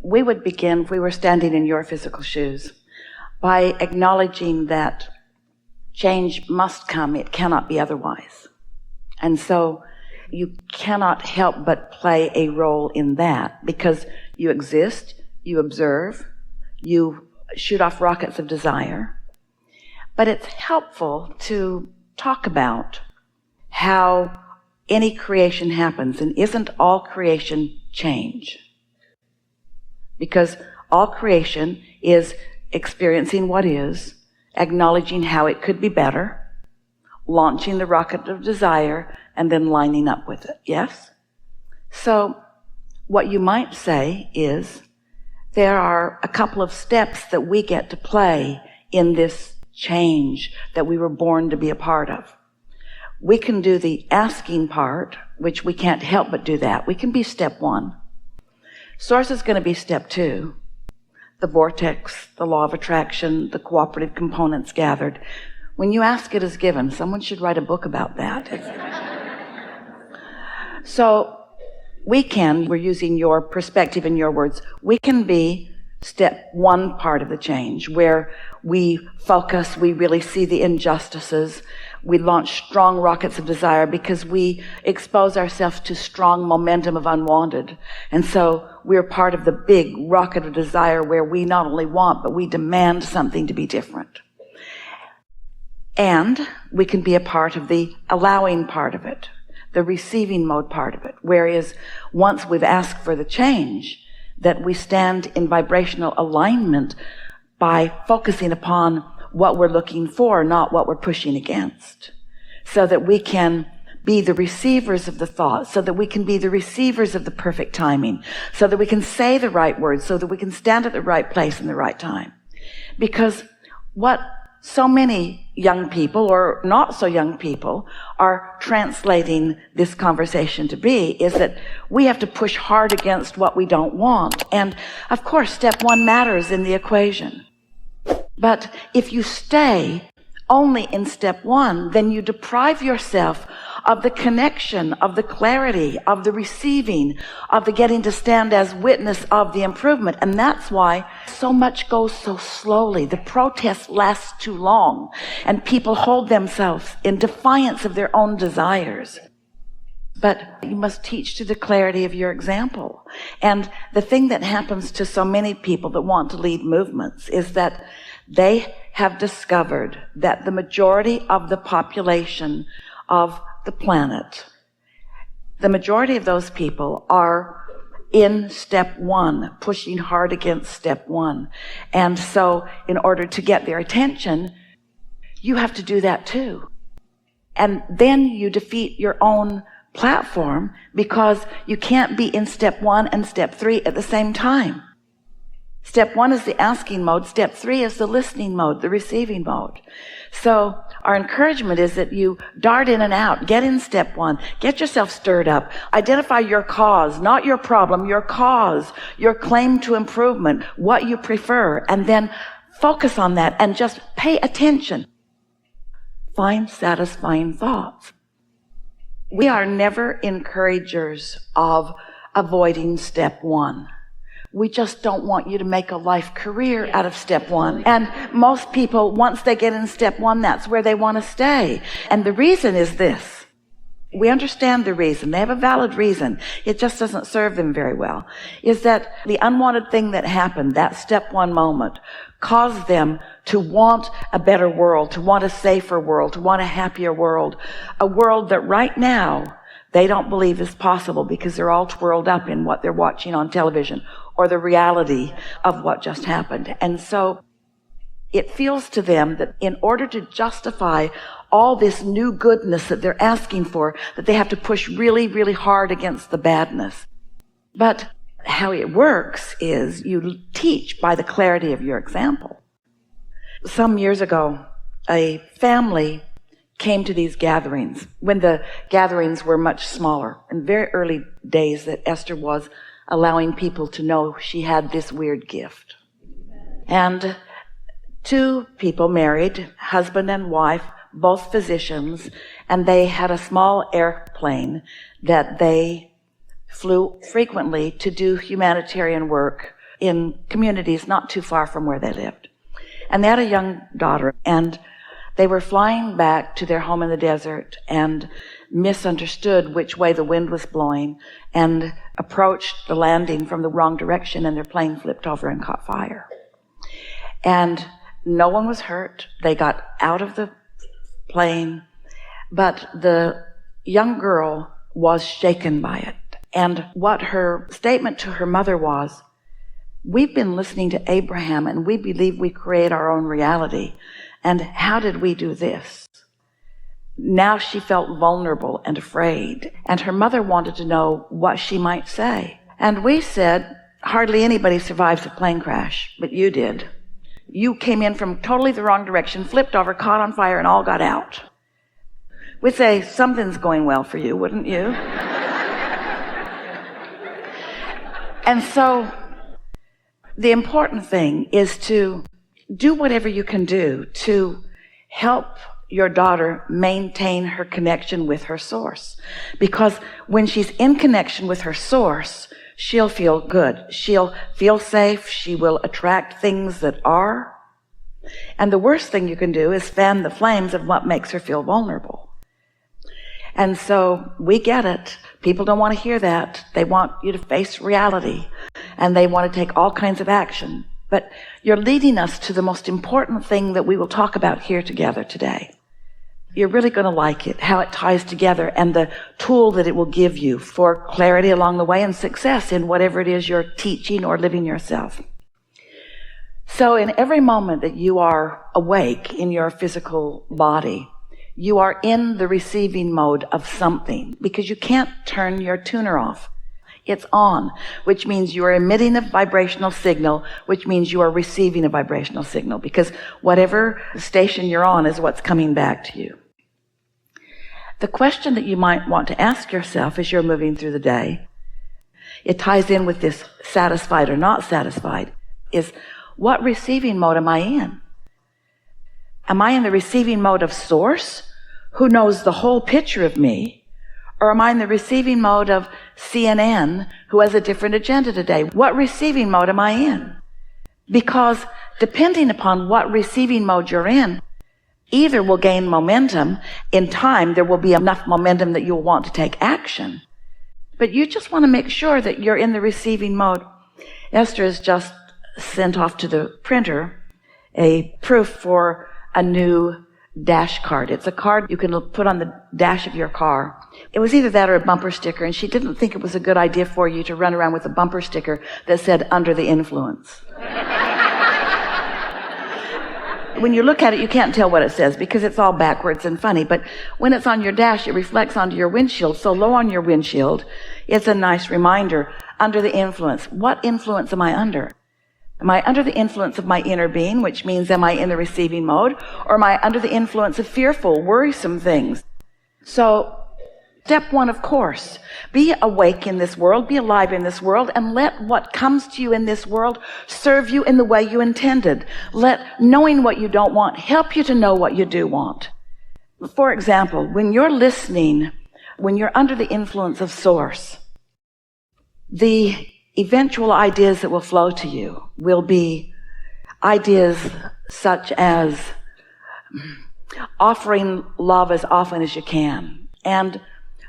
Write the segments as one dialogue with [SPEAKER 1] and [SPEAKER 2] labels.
[SPEAKER 1] we would begin, if we were standing in your physical shoes, by acknowledging that change must come. It cannot be otherwise. And so you cannot help but play a role in that, because you exist, you observe, you shoot off rockets of desire. But it's helpful to talk about how any creation happens, and isn't all creation change? Because all creation is experiencing what is, acknowledging how it could be better, launching the rocket of desire, and then lining up with it. Yes? So what you might say is, there are a couple of steps that we get to play in this change that we were born to be a part of. We can do the asking part, which we can't help but do that. We can be step 1. Source is going to be step 2. The vortex, the law of attraction, the cooperative components gathered. When you ask, it is given. Someone should write a book about that. So we're using your perspective and your words, we can be step 1 part of the change, where we focus, we really see the injustices, we launch strong rockets of desire because we expose ourselves to strong momentum of unwanted. And so we're part of the big rocket of desire where we not only want, but we demand something to be different. And we can be a part of the allowing part of it, the receiving mode part of it. Whereas once we've asked for the change, that we stand in vibrational alignment by focusing upon what we're looking for, not what we're pushing against. So that we can be the receivers of the thought, so that we can be the receivers of the perfect timing, so that we can say the right words, so that we can stand at the right place in the right time. Because what so many young people, or not so young people, are translating this conversation to be is that we have to push hard against what we don't want. And of course, step 1 matters in the equation. But if you stay only in step 1, then you deprive yourself of the connection, of the clarity, of the receiving, of the getting to stand as witness of the improvement. And that's why so much goes so slowly. The protest lasts too long, and people hold themselves in defiance of their own desires. But you must teach to the clarity of your example. And the thing that happens to so many people that want to lead movements is that they have discovered that the majority of the population of the planet, the majority of those people are in step 1, pushing hard against step 1. And so in order to get their attention, you have to do that too. And then you defeat your own platform, because you can't be in step 1 and step 3 at the same time. Step 1 is the asking mode. Step 3 is the listening mode, the receiving mode. So our encouragement is that you dart in and out. Get in step 1. Get yourself stirred up. Identify your cause, not your problem, your cause, your claim to improvement, what you prefer, and then focus on that and just pay attention. Find satisfying thoughts. We are never encouragers of avoiding step 1. We just don't want you to make a life career out of step 1. And most people, once they get in step 1, that's where they want to stay. And the reason is this. We understand the reason. They have a valid reason. It just doesn't serve them very well. Is that the unwanted thing that happened, that step 1 moment, caused them to want a better world, to want a safer world, to want a happier world, a world that right now they don't believe is possible because they're all twirled up in what they're watching on television or the reality of what just happened. And so it feels to them that in order to justify all this new goodness that they're asking for, that they have to push really, really hard against the badness. But how it works is you teach by the clarity of your example. Some years ago, a family came to these gatherings when the gatherings were much smaller, in very early days that Esther was allowing people to know she had this weird gift. And 2 people married, husband and wife, both physicians, and they had a small airplane that they flew frequently to do humanitarian work in communities not too far from where they lived. And they had a young daughter, and they were flying back to their home in the desert and misunderstood which way the wind was blowing and approached the landing from the wrong direction, and their plane flipped over and caught fire. And no one was hurt. They got out of the plane, but the young girl was shaken by it. And what her statement to her mother was, we've been listening to Abraham and we believe we create our own reality. And how did we do this? Now she felt vulnerable and afraid, and her mother wanted to know what she might say. And we said, hardly anybody survives a plane crash, but you did. You came in from totally the wrong direction, flipped over, caught on fire, and all got out. We'd say, something's going well for you, wouldn't you? And so the important thing is to do whatever you can do to help your daughter maintain her connection with her source. Because when she's in connection with her source, she'll feel good. She'll feel safe. She will attract things that are. And the worst thing you can do is fan the flames of what makes her feel vulnerable. And so we get it. People don't want to hear that. They want you to face reality, and they want to take all kinds of action. But you're leading us to the most important thing that we will talk about here together today. You're really going to like it, how it ties together, and the tool that it will give you for clarity along the way and success in whatever it is you're teaching or living yourself. So in every moment that you are awake in your physical body, you are in the receiving mode of something, because you can't turn your tuner off. It's on, which means you are emitting a vibrational signal, which means you are receiving a vibrational signal, because whatever station you're on is what's coming back to you. The question that you might want to ask yourself as you're moving through the day, it ties in with this satisfied or not satisfied, is what receiving mode am I in? Am I in the receiving mode of source, who knows the whole picture of me? Or am I in the receiving mode of CNN, who has a different agenda today? What receiving mode am I in? Because depending upon what receiving mode you're in, either will gain momentum. In time, there will be enough momentum that you'll want to take action. But you just want to make sure that you're in the receiving mode. Esther has just sent off to the printer a proof for a new dash card. It's a card you can put on the dash of your car. It was either that or a bumper sticker, and she didn't think it was a good idea for you to run around with a bumper sticker that said under the influence. When you look at it, you can't tell what it says because it's all backwards and funny. But when it's on your dash, it reflects onto your windshield. So low on your windshield, it's a nice reminder. Under the influence. What influence am I under? Am I under the influence of my inner being, which means am I in the receiving mode? Or am I under the influence of fearful, worrisome things? So step one, of course, be awake in this world, be alive in this world, and let what comes to you in this world serve you in the way you intended. Let knowing what you don't want help you to know what you do want. For example, when you're listening, when you're under the influence of source, the eventual ideas that will flow to you will be ideas such as offering love as often as you can, and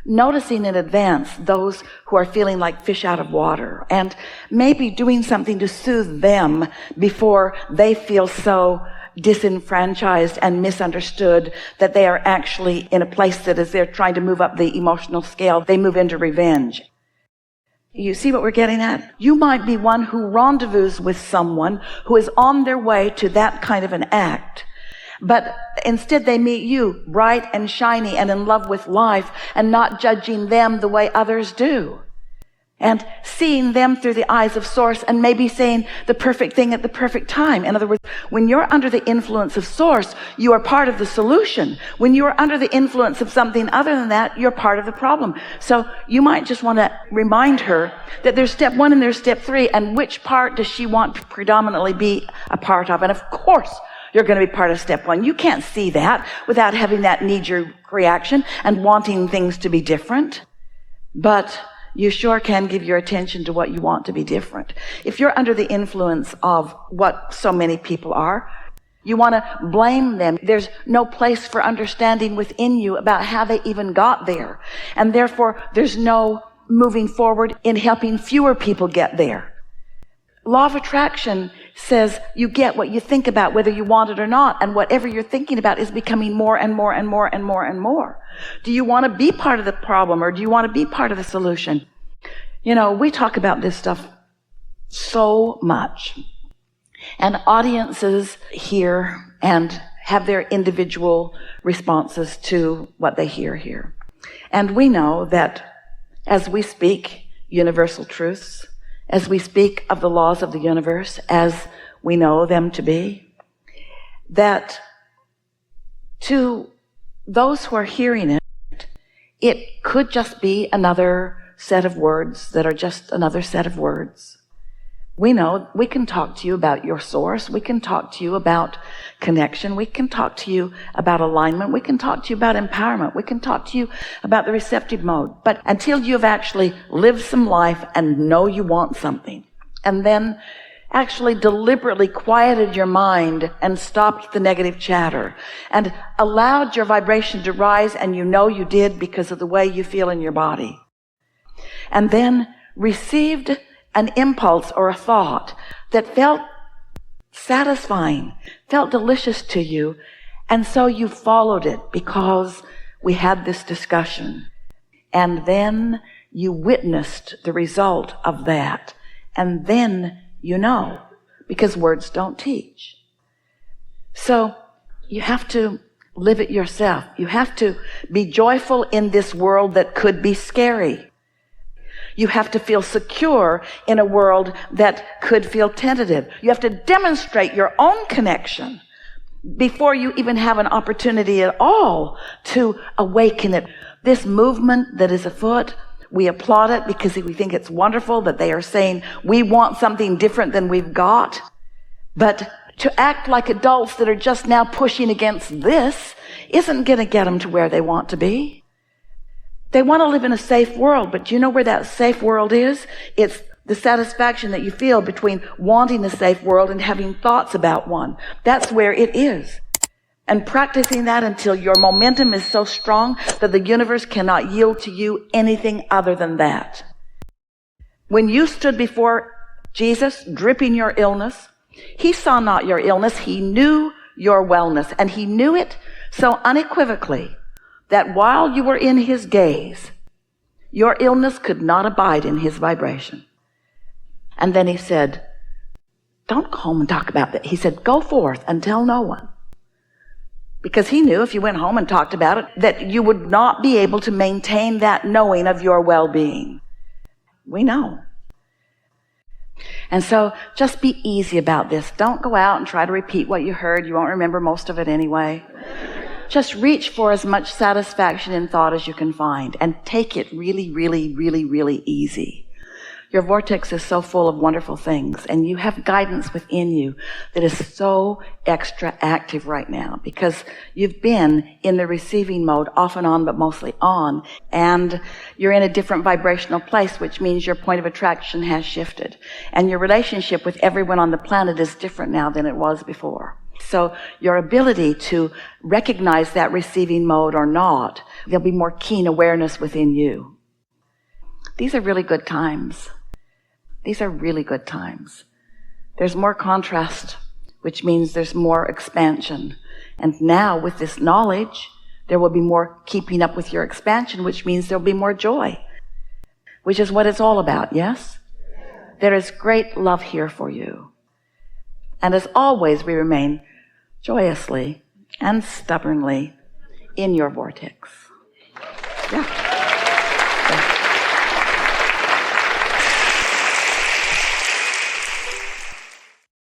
[SPEAKER 1] noticing in advance those who are feeling like fish out of water, and maybe doing something to soothe them before they feel so disenfranchised and misunderstood that they are actually in a place that as they're trying to move up the emotional scale, they move into revenge. You see what we're getting at? You might be one who rendezvous with someone who is on their way to that kind of an act, but instead they meet you bright and shiny and in love with life and not judging them the way others do, and seeing them through the eyes of source and maybe saying the perfect thing at the perfect time. In other words, when you're under the influence of source, you are part of the solution. When you are under the influence of something other than that, you're part of the problem. So you might just want to remind her that there's step one and there's step three, and which part does she want to predominantly be a part of. And of course, you're going to be part of step one. You can't see that without having that knee-jerk reaction and wanting things to be different. But you sure can give your attention to what you want to be different. If you're under the influence of what so many people are, you want to blame them. There's no place for understanding within you about how they even got there. And therefore, there's no moving forward in helping fewer people get there. Law of attraction says you get what you think about, whether you want it or not, and whatever you're thinking about is becoming more and more and more and more and more. Do you want to be part of the problem, or do you want to be part of the solution? You know, we talk about this stuff so much, and audiences hear and have their individual responses to what they hear here. And we know that as we speak universal truths, as we speak of the laws of the universe as we know them to be, that to those who are hearing it, it could just be another set of words that are just another set of words. We know we can talk to you about your source. We can talk to you about connection. We can talk to you about alignment. We can talk to you about empowerment. We can talk to you about the receptive mode. But until you've actually lived some life and know you want something, and then actually deliberately quieted your mind and stopped the negative chatter and allowed your vibration to rise, and you know you did because of the way you feel in your body, and then received an impulse or a thought that felt satisfying, felt delicious to you, and so you followed it because we had this discussion, and then you witnessed the result of that, and then you know, because words don't teach. So you have to live it yourself. You have to be joyful in this world that could be scary. You have to feel secure in a world that could feel tentative. You have to demonstrate your own connection before you even have an opportunity at all to awaken it. This movement that is afoot, we applaud it because we think it's wonderful that they are saying we want something different than we've got. But to act like adults that are just now pushing against this isn't going to get them to where they want to be. They want to live in a safe world, but do you know where that safe world is? It's the satisfaction that you feel between wanting a safe world and having thoughts about one. That's where it is. And practicing that until your momentum is so strong that the universe cannot yield to you anything other than that. When you stood before Jesus, dripping your illness, he saw not your illness, he knew your wellness, and he knew it so unequivocally that while you were in his gaze, your illness could not abide in his vibration. And then he said, don't go home and talk about that. He said, go forth and tell no one. Because he knew if you went home and talked about it, that you would not be able to maintain that knowing of your well-being. We know. And so just be easy about this. Don't go out and try to repeat what you heard. You won't remember most of it anyway. Just reach for as much satisfaction in thought as you can find and take it really, really, really, really easy. Your vortex is so full of wonderful things, and you have guidance within you that is so extra active right now because you've been in the receiving mode off and on, but mostly on, and you're in a different vibrational place, which means your point of attraction has shifted, and your relationship with everyone on the planet is different now than it was before. So your ability to recognize that receiving mode or not, there'll be more keen awareness within you. These are really good times. These are really good times. There's more contrast, which means there's more expansion. And now with this knowledge, there will be more keeping up with your expansion, which means there'll be more joy, which is what it's all about, yes? There is great love here for you. And as always, we remain joyously and stubbornly in your vortex. Yeah.